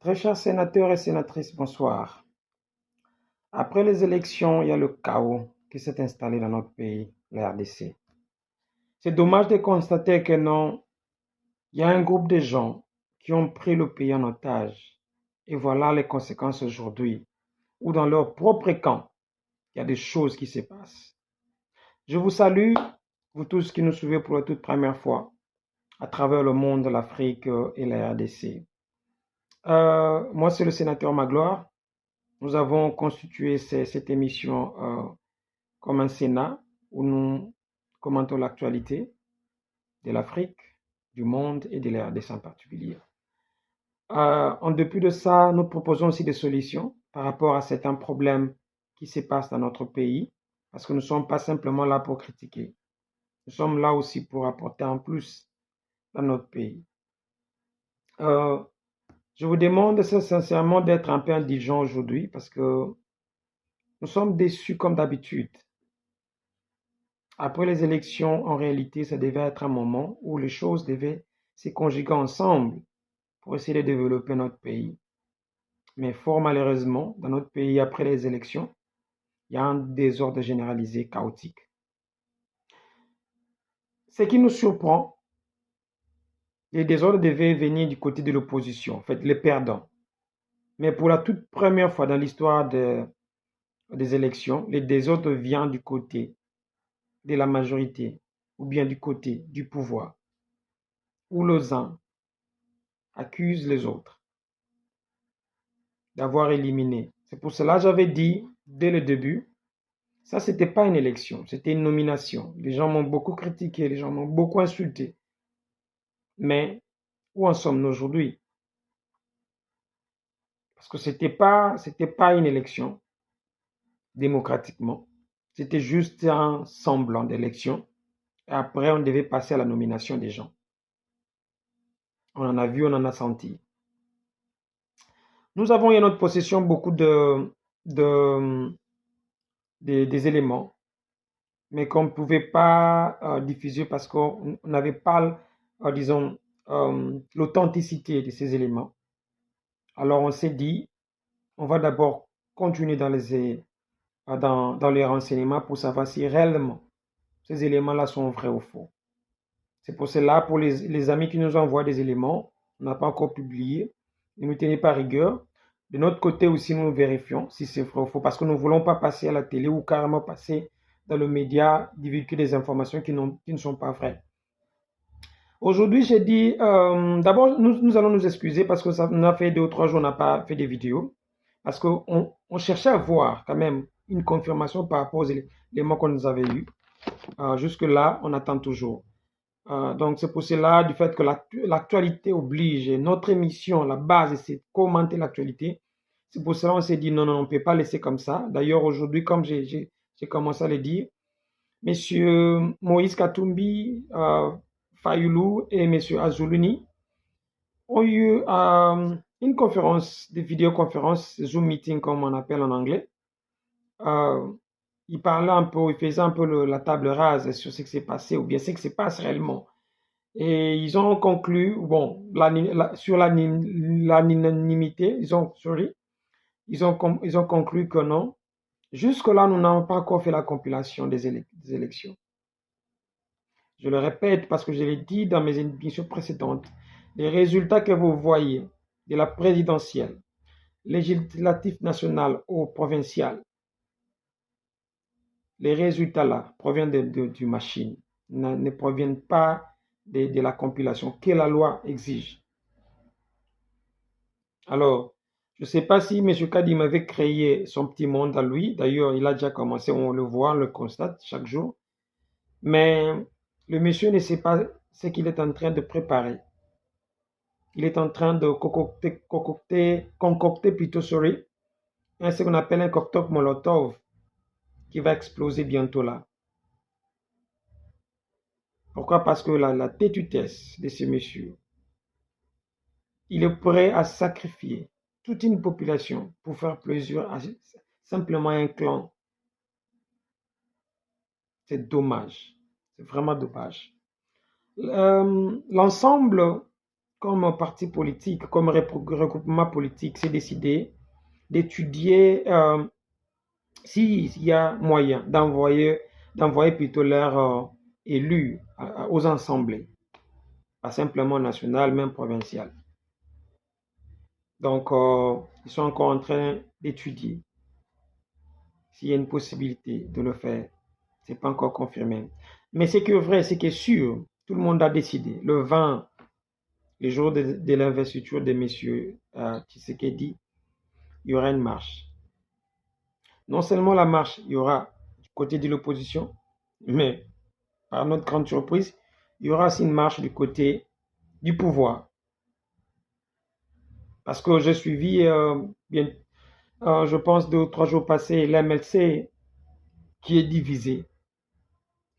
Très chers sénateurs et sénatrices, bonsoir. Après les élections, il y a le chaos qui s'est installé dans notre pays, la RDC. C'est dommage de constater que non, il y a un groupe de gens qui ont pris le pays en otage. Et voilà les conséquences aujourd'hui, où dans leur propre camp, il y a des choses qui se passent. Je vous salue, vous tous qui nous suivez pour la toute première fois, à travers le monde, l'Afrique et la RDC. Moi, c'est le sénateur Magloire. Nous avons constitué cette émission comme un Sénat où nous commentons l'actualité de l'Afrique, du monde et de la RDC en particulier. En dépit de ça, nous proposons aussi des solutions par rapport à certains problèmes qui se passent dans notre pays, parce que nous ne sommes pas simplement là pour critiquer. Nous sommes là aussi pour apporter en plus dans notre pays. Je vous demande sincèrement d'être un peu indulgent aujourd'hui parce que nous sommes déçus comme d'habitude. Après les élections, en réalité, ça devait être un moment où les choses devaient se conjuguer ensemble pour essayer de développer notre pays. Mais fort malheureusement, dans notre pays, après les élections, il y a un désordre généralisé, chaotique. Ce qui nous surprend, les désordres devaient venir du côté de l'opposition, en fait, les perdants. Mais pour la toute première fois dans l'histoire des élections, les désordres viennent du côté de la majorité ou bien du côté du pouvoir, où les uns accusent les autres d'avoir éliminé. C'est pour cela que j'avais dit dès le début, ça c'était pas une élection, c'était une nomination. Les gens m'ont beaucoup critiqué, les gens m'ont beaucoup insulté. Mais où en sommes-nous aujourd'hui? Parce que c'était pas une élection démocratiquement. C'était juste un semblant d'élection. Et après, on devait passer à la nomination des gens. On en a vu, on en a senti. Nous avons eu en notre possession beaucoup des éléments, mais qu'on ne pouvait pas diffuser parce qu'on n'avait pas, disons, l'authenticité de ces éléments. Alors on s'est dit, on va d'abord continuer dans les renseignements pour savoir si réellement ces éléments-là sont vrais ou faux. C'est pour cela, pour les amis qui nous envoient des éléments, on n'a pas encore publié, ne nous tenez pas rigueur. De notre côté aussi, nous vérifions si c'est vrai ou faux, parce que nous ne voulons pas passer à la télé ou carrément passer dans le média, divulguer des informations qui ne sont pas vraies. Aujourd'hui, j'ai dit, d'abord, nous allons nous excuser parce que ça a fait 2 ou 3 jours, on n'a pas fait des vidéos, parce qu'on cherchait à voir quand même une confirmation par rapport aux éléments qu'on nous avait eus. Jusque-là, on attend toujours. Donc, c'est pour cela, du fait que l'actualité oblige, et notre émission, la base, c'est de commenter l'actualité. C'est pour cela qu'on s'est dit, non, non, on ne peut pas laisser comme ça. D'ailleurs, aujourd'hui, comme j'ai commencé à le dire, Monsieur Moïse Katumbi, Fayoulou et Monsieur Azuluni ont eu une conférence, des vidéoconférences, Zoom meeting comme on appelle en anglais. Ils parlaient un peu, ils faisaient un peu la table rase sur ce qui s'est passé ou bien ce qui se passe réellement. Et ils ont conclu, bon, sur l'anonymité, ils ont conclu que non. Jusque-là, nous n'avons pas encore fait la compilation des élections. Je le répète parce que je l'ai dit dans mes émissions précédentes. Les résultats que vous voyez de la présidentielle, législative nationale ou provinciale, les résultats là proviennent du machine, ne proviennent pas de la compilation que la loi exige. Alors, je ne sais pas si M. Kadim avait créé son petit monde à lui. D'ailleurs, il a déjà commencé, on le voit, on le constate chaque jour. Mais le monsieur ne sait pas ce qu'il est en train de préparer. Il est en train de concocter plutôt, ce qu'on appelle un cocktail Molotov qui va exploser bientôt là. Pourquoi? Parce que la têtutesse de ce monsieur, il est prêt à sacrifier toute une population pour faire plaisir à simplement un clan. C'est dommage. C'est vraiment dommage. L'ensemble comme parti politique, comme regroupement politique, s'est décidé d'étudier s'il y a moyen d'envoyer plutôt leurs élus aux assemblées, pas simplement nationales, même provinciales. Donc, ils sont encore en train d'étudier s'il y a une possibilité de le faire. Ce n'est pas encore confirmé. Mais ce qui est vrai, ce qui est sûr, tout le monde a décidé. Le 20, le jour de l'investiture de M. Tshisekedi, il y aura une marche. Non seulement la marche, il y aura du côté de l'opposition, mais par notre grande surprise, il y aura aussi une marche du côté du pouvoir. Parce que j'ai suivi, je pense, 2 ou 3 jours passés, l'MLC qui est divisé.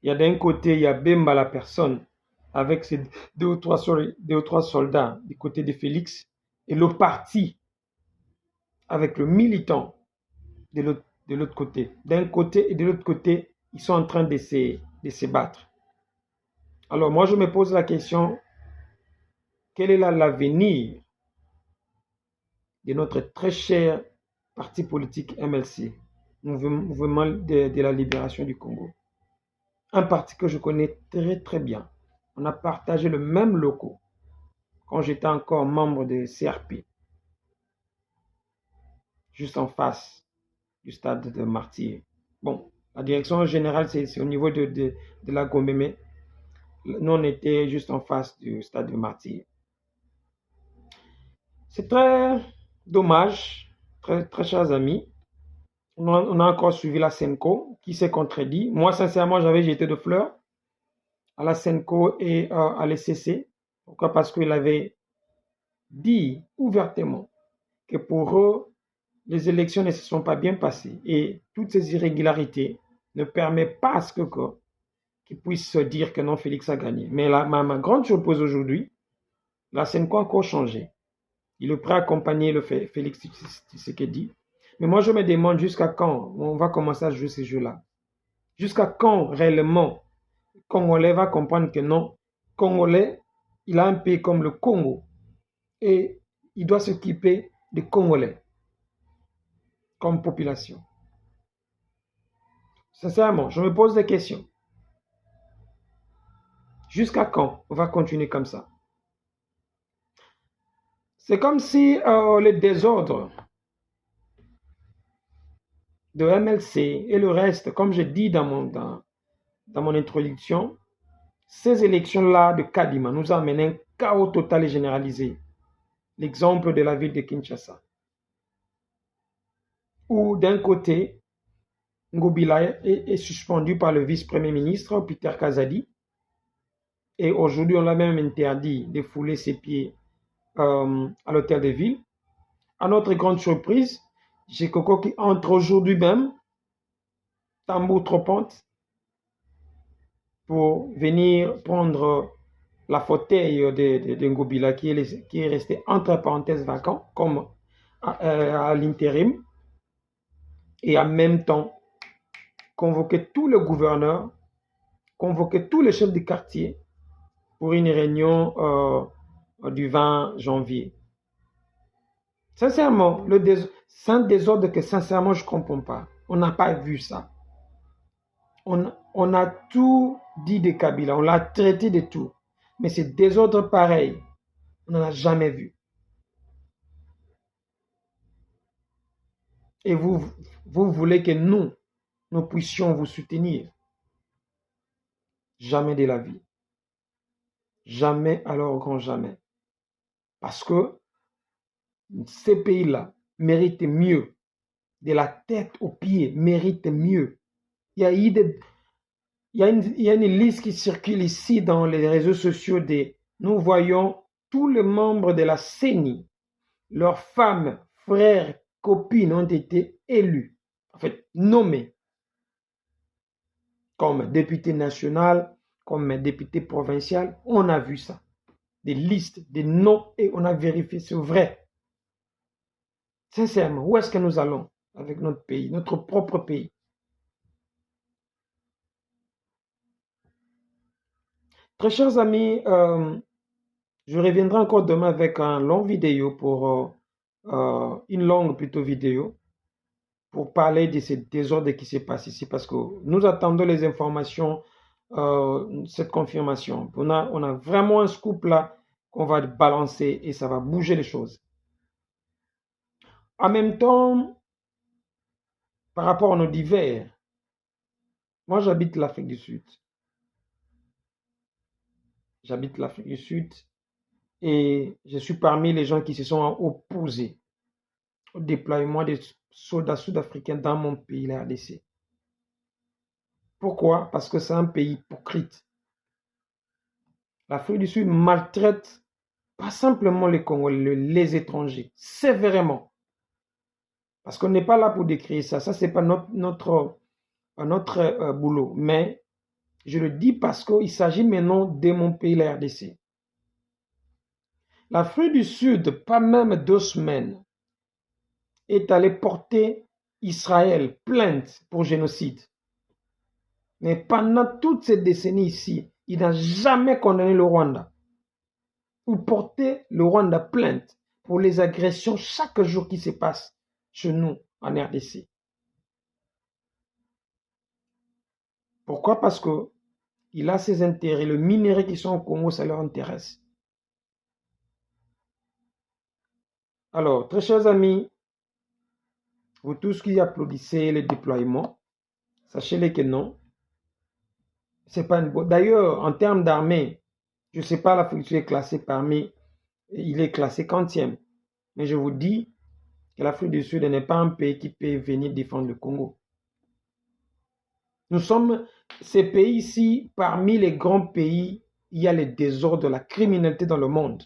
Il y a d'un côté, il y a Bemba la personne, avec ses 2 ou 3 soldats du côté de Félix, et le parti avec le militant de l'autre côté. D'un côté et de l'autre côté, ils sont en train de se battre. Alors moi, je me pose la question, quel est l'avenir de notre très cher parti politique MLC, Mouvement de la Libération du Congo? Un parti que je connais très très bien. On a partagé le même logo quand j'étais encore membre de CRP, juste en face du stade de Martyrs. Bon, la direction générale, c'est au niveau de la Gombe. Nous, on était juste en face du stade de Martyrs. C'est très dommage, très, très chers amis. On a encore suivi la Senco qui s'est contredit. Moi, sincèrement, j'avais jeté de fleurs à la Senco et à l'ECC. Pourquoi? Parce qu'il avait dit ouvertement que pour eux, les élections ne se sont pas bien passées et toutes ces irrégularités ne permettent pas à ce qu'ils puissent se dire que non, Félix a gagné. Mais ma grande surprise aujourd'hui, la Senco a encore changé. Il est prêt à accompagner le Félix Tshisekedi. Mais moi, je me demande jusqu'à quand on va commencer à jouer ces jeux-là. Jusqu'à quand réellement Congolais va comprendre que non, Congolais, il a un pays comme le Congo et il doit s'occuper des Congolais comme population. Sincèrement, je me pose des questions. Jusqu'à quand on va continuer comme ça? C'est comme si le désordre de MLC et le reste, comme je dis dans mon introduction, ces élections-là de Kadima nous ont amené un chaos total et généralisé. L'exemple de la ville de Kinshasa, où d'un côté, Ngobila est suspendu par le vice-premier ministre Peter Kazadi, et aujourd'hui on l'a même interdit de fouler ses pieds à l'hôtel de ville. À notre grande surprise, j'ai Coco qui entre aujourd'hui même, tambour trompante, pour venir prendre la fauteuil de Ngobila qui est resté entre parenthèses vacant, comme à l'intérim, et en même temps convoquer tous les gouverneurs, convoquer tous les chefs de quartier pour une réunion du 20 janvier. Sincèrement, c'est un désordre que sincèrement je ne comprends pas. On n'a pas vu ça. On a tout dit de Kabila, on l'a traité de tout. Mais ces désordres pareils, on n'en a jamais vu. Et vous voulez que nous puissions vous soutenir. Jamais de la vie. Jamais alors grand jamais. Parce que ces pays-là méritent mieux. De la tête aux pieds, méritent mieux. Il y a une liste qui circule ici dans les réseaux sociaux. Nous voyons tous les membres de la CENI, leurs femmes, frères, copines ont été élus, en fait nommés comme député national, comme député provincial. On a vu ça. Des listes, des noms, et on a vérifié, c'est vrai. Sincèrement, où est-ce que nous allons avec notre pays, notre propre pays? Très chers amis, Je reviendrai encore demain avec un long vidéo pour une longue plutôt vidéo pour parler de ces désordres qui se passent ici parce que nous attendons les informations, cette confirmation. On a vraiment un scoop là qu'on va balancer et ça va bouger les choses. En même temps, par rapport à nos divers, moi j'habite l'Afrique du Sud. J'habite l'Afrique du Sud et je suis parmi les gens qui se sont opposés au déploiement des soldats sud-africains dans mon pays, la RDC. Pourquoi? Parce que c'est un pays hypocrite. L'Afrique du Sud maltraite pas simplement les Congolais, les étrangers, sévèrement. Parce qu'on n'est pas là pour décrire ça. Ça, c'est pas notre boulot. Mais je le dis parce qu'il s'agit maintenant de mon pays, la RDC. L'Afrique du Sud, pas même 2 semaines, est allé porter Israël plainte pour génocide. Mais pendant toutes ces décennies ici, il n'a jamais condamné le Rwanda ou porté le Rwanda plainte pour les agressions chaque jour qui se passent chez nous en RDC. Pourquoi? Parce qu'il a ses intérêts. Le minerai qui sont au Congo, ça leur intéresse. Alors, très chers amis, vous tous qui applaudissez les déploiements, sachez-les que non. C'est pas une bonne. D'ailleurs, en termes d'armée, je ne sais pas, l'Afrique du Sud est classé parmi, il est classé 40e. Mais je vous dis que l'Afrique du Sud n'est pas un pays qui peut venir défendre le Congo. Nous sommes, ces pays-ci, parmi les grands pays, il y a les désordres de la criminalité dans le monde.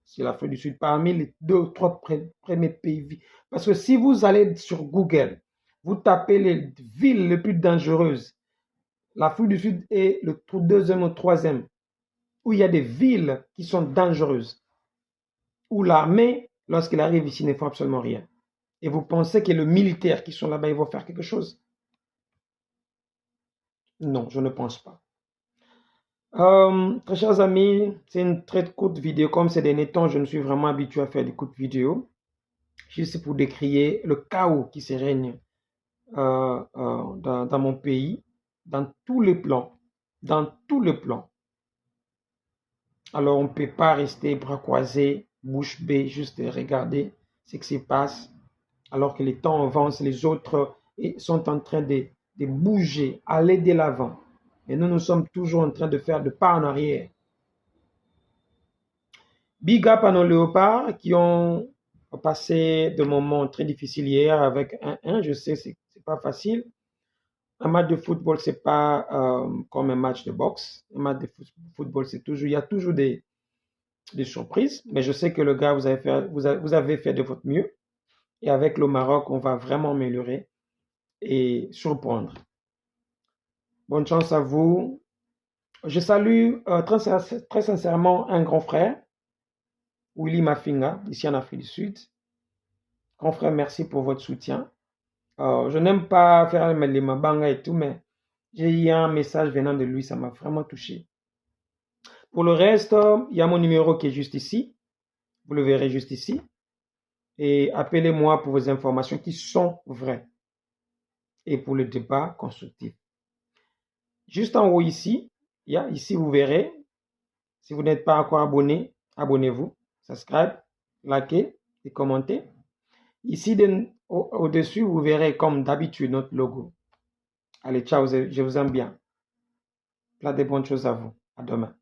C'est l'Afrique du Sud, parmi les 2 ou 3 premiers pays. Parce que si vous allez sur Google, vous tapez les villes les plus dangereuses, l'Afrique du Sud est le 2e ou 3e, où il y a des villes qui sont dangereuses, où l'armée, lorsqu'elle arrive ici, ne fait absolument rien. Et vous pensez que les militaires qui sont là-bas, ils vont faire quelque chose? Non, je ne pense pas. Très chers amis, c'est une très courte vidéo. Comme ces derniers temps, je me suis vraiment habitué à faire des courtes vidéos, juste pour décrier le chaos qui se règne dans mon pays, dans tous les plans. Dans tous les plans. Alors, on ne peut pas rester bras croisés, bouche bée, juste regarder ce qui se passe, alors que les temps avancent, les autres sont en train de bouger, aller de l'avant. Et nous sommes toujours en train de faire de pas en arrière. Big up à nos léopards qui ont passé des moments très difficiles hier avec 1-1. Je sais, c'est pas facile. Un match de football, c'est pas comme un match de boxe. Un match de football, il y a toujours des surprises. Mais je sais que le gars, vous avez fait de votre mieux. Et avec le Maroc, on va vraiment améliorer et surprendre. Bonne chance à vous. Je salue très sincèrement un grand frère, Willy Mafinga, ici en Afrique du Sud. Grand frère, merci pour votre soutien. Je n'aime pas faire les mabanga et tout, mais j'ai eu un message venant de lui, ça m'a vraiment touché. Pour le reste, il y a mon numéro qui est juste ici. Vous le verrez juste ici. Et appelez-moi pour vos informations qui sont vraies. Et pour le débat constructif. Juste en haut ici, ici vous verrez. Si vous n'êtes pas encore abonné, abonnez-vous. Subscribe, likez et commentez. Ici, au-dessus, vous verrez comme d'habitude notre logo. Allez, ciao, je vous aime bien. Plein de bonnes choses à vous. À demain.